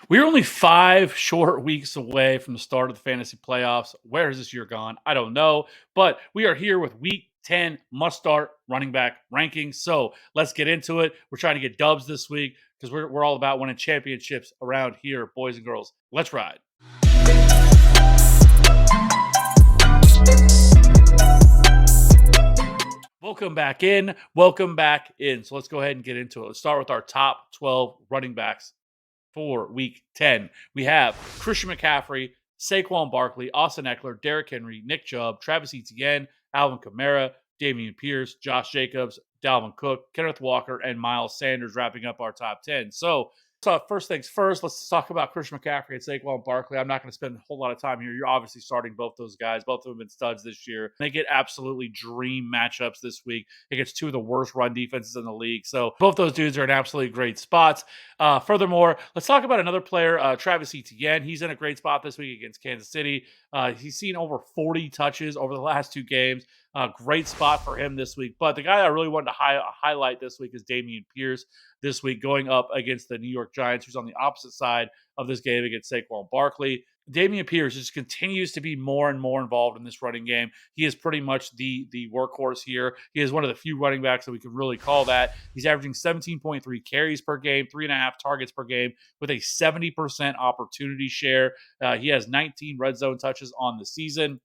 We're only 5 short weeks away from the start of the fantasy playoffs. Where has this year gone? I don't know, but we are here with week 10 must start running back rankings. So let's get into it. We're trying to get dubs this week because we're all about winning championships around here, boys and girls. Let's ride. Welcome back in. Welcome back in. So let's go ahead and get into it. Let's start with our top 12 running backs for week 10. We have Christian McCaffrey, Saquon Barkley, Austin Eckler, Derrick Henry, Nick Chubb, Travis Etienne, Alvin Kamara, Damian Pierce, Josh Jacobs, Dalvin Cook, Kenneth Walker, and Miles Sanders wrapping up our top 10. So first things first, let's talk about Christian McCaffrey and Saquon Barkley. I'm not going to spend a whole lot of time here. You're obviously starting both those guys. Both of them have been studs this year. They get absolutely dream matchups this week against two of the worst run defenses in the league. So both those dudes are in absolutely great spots. Furthermore, let's talk about another player, Travis Etienne. He's in a great spot this week against Kansas City. He's seen over 40 touches over the last two games. Great spot for him this week. But the guy I really wanted to highlight this week is Damian Pierce this week going up against the New York Giants, who's on the opposite side of this game against Saquon Barkley. Damian Pierce just continues to be more and more involved in this running game. He is pretty much the workhorse here. He is one of the few running backs that we could really call that. He's averaging 17.3 carries per game, 3.5 targets per game with a 70% opportunity share. He has 19 red zone touches on the season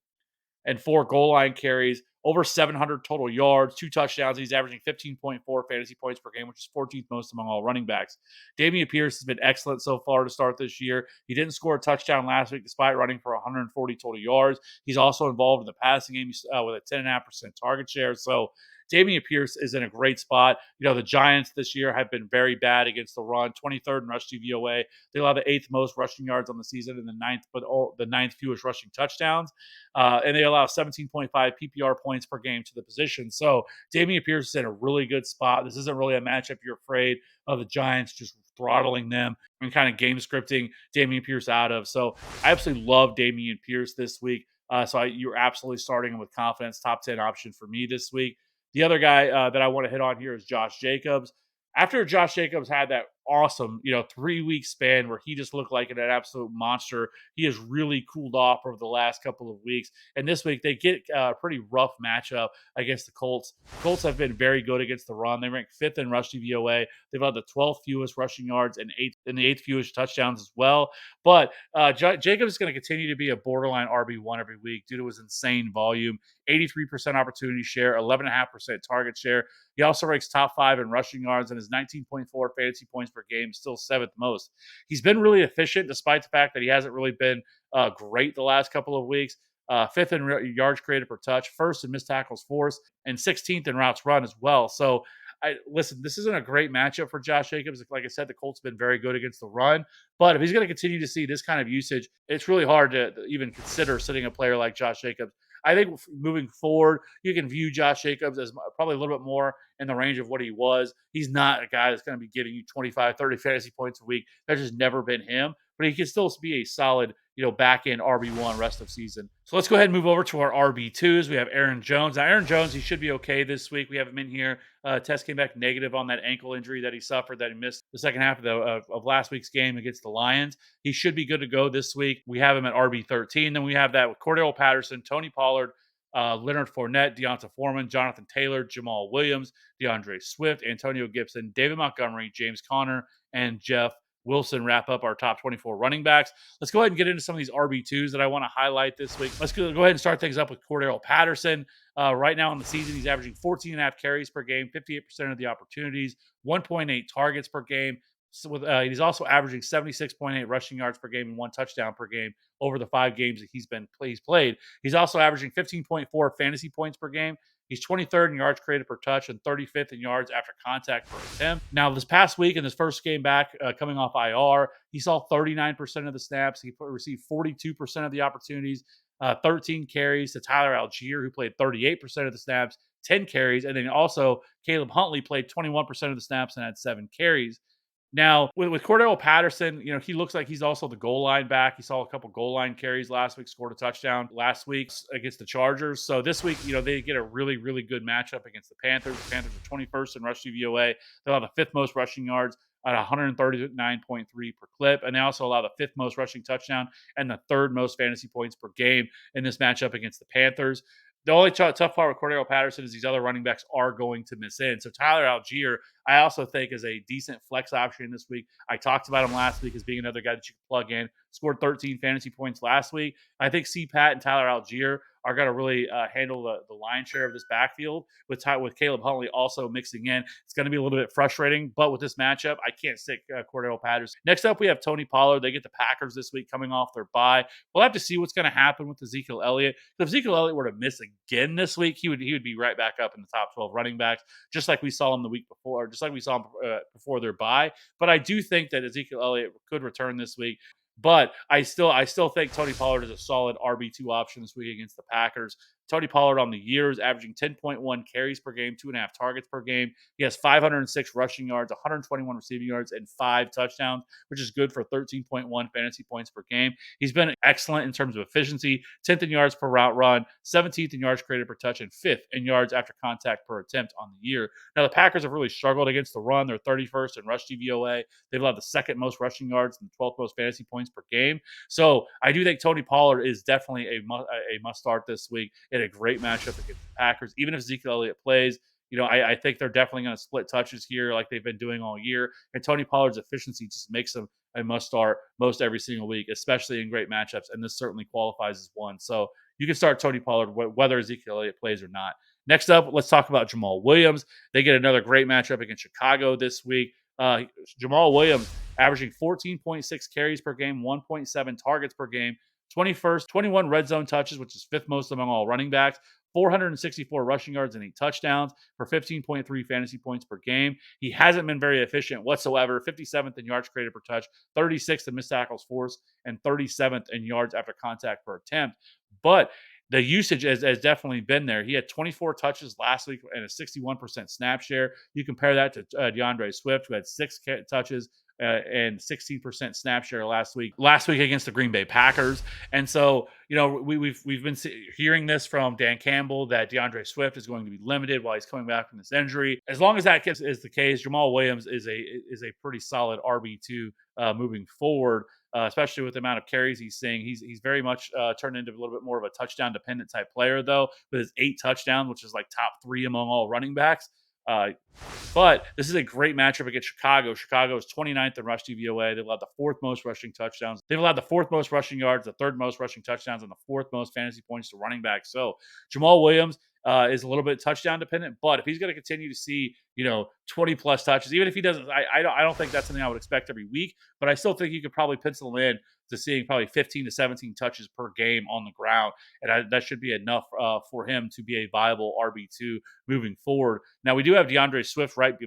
and 4 goal line carries, over 700 total yards, 2 touchdowns. He's averaging 15.4 fantasy points per game, which is 14th most among all running backs. Damian Pierce has been excellent so far to start this year. He didn't score a touchdown last week despite running for 140 total yards. He's also involved in the passing game with a 10.5% target share. So Damian Pierce is in a great spot. You know, the Giants this year have been very bad against the run, 23rd in rush DVOA. They allow the 8th most rushing yards on the season and the ninth fewest rushing touchdowns. And they allow 17.5 PPR points per game to the position. So Damian Pierce is in a really good spot. This isn't really a matchup you're afraid of the Giants just throttling them and kind of game scripting Damian Pierce out of. So I absolutely love Damian Pierce this week. You're absolutely starting him with confidence. Top 10 option for me this week. The other guy that I want to hit on here is Josh Jacobs. After Josh Jacobs had that awesome, 3-week span where he just looked like an absolute monster, he has really cooled off over the last couple of weeks. And this week they get a pretty rough matchup against the Colts. The Colts have been very good against the run. They rank 5th in rush DVOA. They've had the 12th fewest rushing yards and the 8th fewest touchdowns as well. But Jacobs is going to continue to be a borderline RB1 every week due to his insane volume. 83% opportunity share, 11.5% target share. He also ranks top 5 in rushing yards and his 19.4 fantasy points per game, still 7th most. He's been really efficient despite the fact that he hasn't really been great the last couple of weeks. 5th in yards created per touch, 1st in missed tackles forced, and 16th in routes run as well. So, listen, this isn't a great matchup for Josh Jacobs. Like I said, the Colts have been very good against the run. But if he's going to continue to see this kind of usage, it's really hard to even consider sitting a player like Josh Jacobs. I think moving forward, you can view Josh Jacobs as probably a little bit more in the range of what he was. He's not a guy that's going to be giving you 25, 30 fantasy points a week. That's just never been him. But he can still be a solid, back end RB1 rest of season. So let's go ahead and move over to our RB2s. We have Aaron Jones. Now, Aaron Jones, he should be okay this week. We have him in here. Test came back negative on that ankle injury that he suffered, that he missed the second half of last week's game against the Lions. He should be good to go this week. We have him at RB13. Then we have that with Cordell Patterson, Tony Pollard, Leonard Fournette, Deonta Foreman, Jonathan Taylor, Jamal Williams, DeAndre Swift, Antonio Gibson, David Montgomery, James Conner, and Jeff Wilson wrap up our top 24 running backs. Let's go ahead and get into some of these RB2s that I want to highlight this week. Let's go ahead and start things up with Cordell Patterson. Right now in the season, he's averaging 14.5 carries per game, 58% of the opportunities, 1.8 targets per game. So he's also averaging 76.8 rushing yards per game and 1 touchdown per game over the 5 games that he's played. He's also averaging 15.4 fantasy points per game. He's 23rd in yards created per touch and 35th in yards after contact per attempt. Now, this past week in his first game back, coming off IR, he saw 39% of the snaps. He received 42% of the opportunities, 13 carries to Tyler Algier, who played 38% of the snaps, 10 carries. And then also Caleb Huntley played 21% of the snaps and had 7 carries. Now, with Cordell Patterson, he looks like he's also the goal line back. He saw a couple goal line carries last week, scored a touchdown last week against the Chargers. So this week, they get a really, really good matchup against the Panthers. The Panthers are 21st in rush DVOA. They'll have the 5th most rushing yards at 139.3 per clip. And they also allow the fifth most rushing touchdown and the third most fantasy points per game in this matchup against the Panthers. The only tough part with Cordero Patterson is these other running backs are going to miss in. So Tyler Algier, I also think, is a decent flex option this week. I talked about him last week as being another guy that you can plug in. Scored 13 fantasy points last week. I think C-Pat and Tyler Algier are going to really handle the lion's share of this backfield with Caleb Huntley also mixing in. It's going to be a little bit frustrating, but with this matchup, I can't stick Cordero Patterson. Next up, we have Tony Pollard. They get the Packers this week coming off their bye. We'll have to see what's going to happen with Ezekiel Elliott. If Ezekiel Elliott were to miss again this week, he would be right back up in the top 12 running backs, just like we saw him the week before, just like we saw him before their bye. But I do think that Ezekiel Elliott could return this week. But I still think Tony Pollard is a solid RB2 option this week against the Packers. Tony Pollard on the year is averaging 10.1 carries per game, 2.5 targets per game. He has 506 rushing yards, 121 receiving yards, and 5 touchdowns, which is good for 13.1 fantasy points per game. He's been excellent in terms of efficiency, 10th in yards per route run, 17th in yards created per touch, and 5th in yards after contact per attempt on the year. Now, the Packers have really struggled against the run. They're 31st in rush DVOA. They've allowed the second most rushing yards and the 12th most fantasy points per game. So I do think Tony Pollard is definitely a must start this week in a great matchup against the Packers. Even if Ezekiel Elliott plays, I think they're definitely going to split touches here like they've been doing all year. And Tony Pollard's efficiency just makes him a must start most every single week, especially in great matchups. And this certainly qualifies as one. So you can start Tony Pollard whether Ezekiel Elliott plays or not. Next up, let's talk about Jamal Williams. They get another great matchup against Chicago this week. Jamal Williams averaging 14.6 carries per game, 1.7 targets per game, 21st, 21 red zone touches, which is fifth most among all running backs, 464 rushing yards and 8 touchdowns for 15.3 fantasy points per game. He hasn't been very efficient whatsoever. 57th in yards created per touch, 36th in missed tackles forced, and 37th in yards after contact per attempt. But the usage has definitely been there. He had 24 touches last week and a 61% snap share. You compare that to DeAndre Swift, who had 6 touches and 16% snap share last week against the Green Bay Packers. And so, we've been hearing this from Dan Campbell that DeAndre Swift is going to be limited while he's coming back from this injury. As long as that is the case, Jamal Williams is a pretty solid RB2 moving forward. Especially with the amount of carries he's seeing. He's very much turned into a little bit more of a touchdown dependent type player, though, with his 8 touchdowns, which is like top 3 among all running backs. But this is a great matchup against Chicago. Chicago is 29th in rush DVOA. They've allowed the 4th most rushing touchdowns. They've allowed the 4th most rushing yards, the 3rd most rushing touchdowns, and the 4th most fantasy points to running backs. So Jamal Williams is a little bit touchdown dependent, but if he's going to continue to see 20 plus touches, even if he doesn't, I don't think that's something I would expect every week, but I still think you could probably pencil in to seeing probably 15 to 17 touches per game on the ground, and that should be enough for him to be a viable RB2 moving forward. Now we do have DeAndre Swift right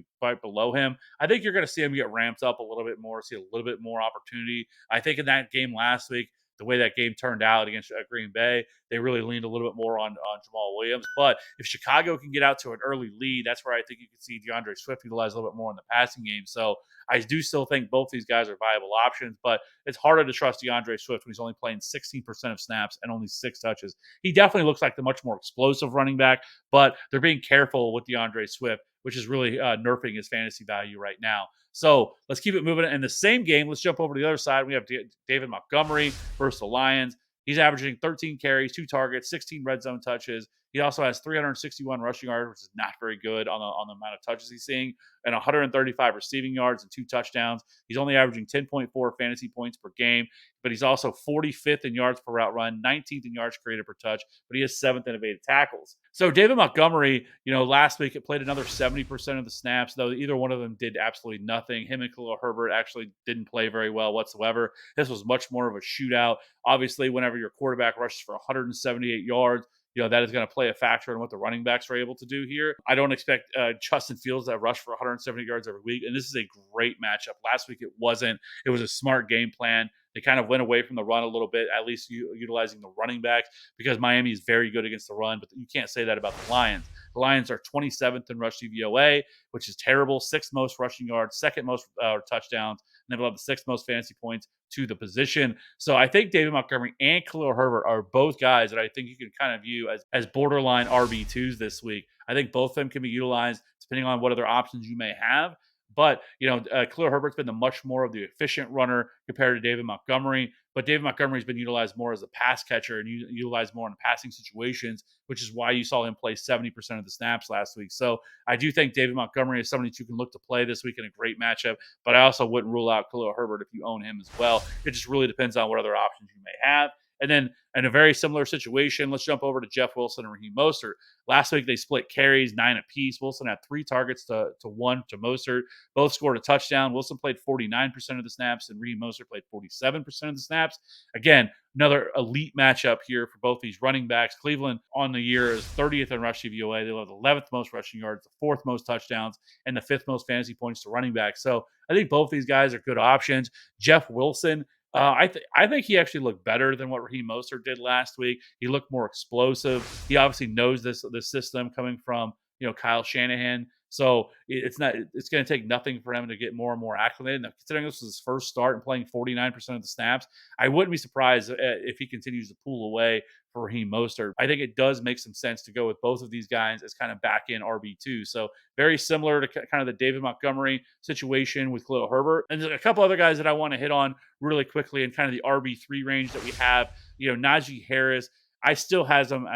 below him. I think you're going to see him get ramped up a little bit more, see a little bit more opportunity. I think in that game last week, the way that game turned out against Green Bay, they really leaned a little bit more on Jamal Williams. But if Chicago can get out to an early lead, that's where I think you can see DeAndre Swift utilize a little bit more in the passing game. So I do still think both these guys are viable options, but it's harder to trust DeAndre Swift when he's only playing 16% of snaps and only 6 touches. He definitely looks like the much more explosive running back, but they're being careful with DeAndre Swift, which is really nerfing his fantasy value right now. So let's keep it moving. In the same game, let's jump over to the other side. We have David Montgomery versus the Lions. He's averaging 13 carries, 2 targets, 16 red zone touches. He also has 361 rushing yards, which is not very good on the amount of touches he's seeing, and 135 receiving yards and 2 touchdowns. He's only averaging 10.4 fantasy points per game, but he's also 45th in yards per route run, 19th in yards created per touch, but he is 7th in evaded tackles. So David Montgomery, last week it played another 70% of the snaps, though either one of them did absolutely nothing. Him and Khalil Herbert actually didn't play very well whatsoever. This was much more of a shootout. Obviously, whenever your quarterback rushes for 178 yards, that is going to play a factor in what the running backs are able to do here. I don't expect Justin Fields to rush for 170 yards every week, and this is a great matchup. Last week it wasn't. It was a smart game plan. They kind of went away from the run a little bit, at least utilizing the running backs, because Miami is very good against the run, but you can't say that about the Lions. The Lions are 27th in rush DVOA, which is terrible. 6th most rushing yards, 2nd most touchdowns, and they've allowed the 6th most fantasy points to the position. So I think David Montgomery and Khalil Herbert are both guys that I think you can kind of view as borderline RB2s this week. I think both of them can be utilized depending on what other options you may have. But, Khalil Herbert's been the much more of the efficient runner compared to David Montgomery. But David Montgomery's been utilized more as a pass catcher and utilized more in passing situations, which is why you saw him play 70% of the snaps last week. So I do think David Montgomery is somebody that you can look to play this week in a great matchup. But I also wouldn't rule out Khalil Herbert if you own him as well. It just really depends on what other options you may have. And then in a very similar situation, let's jump over to Jeff Wilson and Raheem Mostert. Last week they split carries 9 apiece. Wilson had 3 targets to 1 to Mostert. Both scored a touchdown. Wilson played 49% of the snaps, and Raheem Mostert played 47% of the snaps. Again, another elite matchup here for both these running backs. Cleveland on the year is 30th in rush DVOA. They have the 11th most rushing yards, the 4th most touchdowns, and the 5th most fantasy points to running back. So I think both these guys are good options. Jeff Wilson, I think he actually looked better than what Raheem Mostert did last week. He looked more explosive. He obviously knows this system coming from Kyle Shanahan. So it's going to take nothing for him to get more and more acclimated. Now, considering this was his first start and playing 49% of the snaps, I wouldn't be surprised if he continues to pull away for Raheem Mostert. I think it does make some sense to go with both of these guys as kind of back in RB2. So very similar to kind of the David Montgomery situation with Khalil Herbert. And there's a couple other guys that I want to hit on really quickly in kind of the RB3 range that we have. Naji Harris, I still have him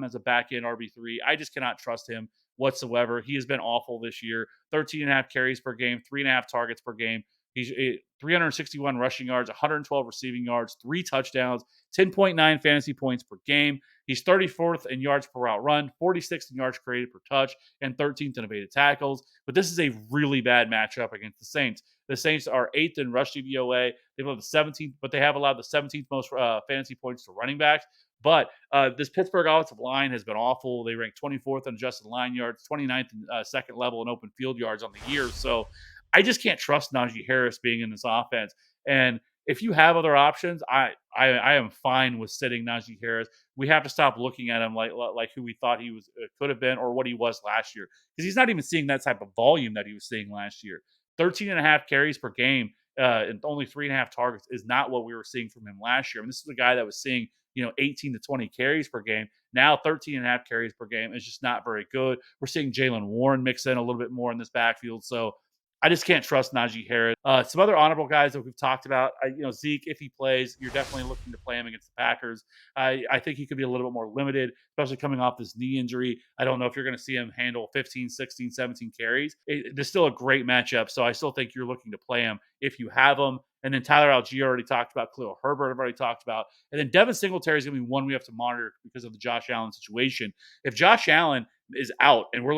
as a back end RB3. I just cannot trust him whatsoever. He has been awful this year. 13 and a half carries per game, 3.5 targets per game. He's 361 rushing yards, 112 receiving yards, 3 touchdowns, 10.9 fantasy points per game. He's 34th in yards per route run, 46th in yards created per touch, and 13th in evaded tackles. But this is a really bad matchup against the Saints. The Saints are 8th in rush DVOA. They've allowed the 17th, but they have allowed the 17th most fantasy points to running backs. But this Pittsburgh offensive line has been awful. They rank 24th in adjusted line yards, 29th in second level in open field yards on the year. So I just can't trust Naji Harris being in this offense. And if you have other options, I am fine with sitting Naji Harris. We have to stop looking at him like who we thought he was could have been or what he was last year, because he's not even seeing that type of volume that he was seeing last year. 13 and a half carries per game and only 3.5 targets is not what we were seeing from him last year. And this is a guy that was seeing 18 to 20 carries per game. Now 13 and a half carries per game is just not very good. We're seeing Jaylen Warren mix in a little bit more in this backfield. So I just can't trust Naji Harris. Some other honorable guys that we've talked about, Zeke, if he plays, you're definitely looking to play him against the Packers. I think he could be a little bit more limited, especially coming off this knee injury. I don't know if you're going to see him handle 15, 16, 17 carries. It's still a great matchup, so I still think you're looking to play him if you have him. And then Tyler Algier already talked about. Khalil Herbert I've already talked about. And then Devin Singletary is going to be one we have to monitor because of the Josh Allen situation. If Josh Allen is out and we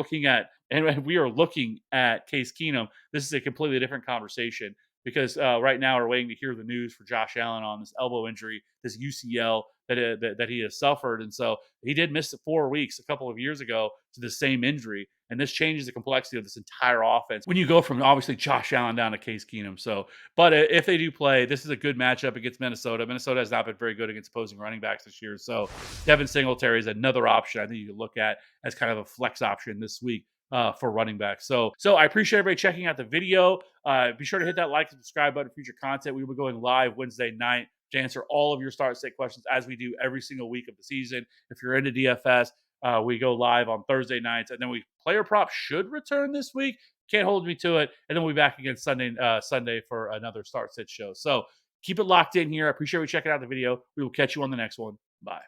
are looking at Case Keenum, this is a completely different conversation because right now we're waiting to hear the news for Josh Allen on this elbow injury, this UCL that he has suffered. And so he did miss 4 weeks a couple of years ago to the same injury. And this changes the complexity of this entire offense when you go from obviously Josh Allen down to Case Keenum. So, but if they do play, this is a good matchup against Minnesota. Minnesota has not been very good against opposing running backs this year. So Devin Singletary is another option I think you could look at as kind of a flex option this week for running back. So I appreciate everybody checking out the video. Be sure to hit that like and subscribe button for future content. We will be going live Wednesday night to answer all of your start sit questions as we do every single week of the season. If you're into DFS, we go live on Thursday nights, and then player prop should return this week. Can't hold me to it. And then we'll be back again Sunday for another start sit show. So keep it locked in here. I appreciate you checking out the video. We will catch you on the next one. Bye.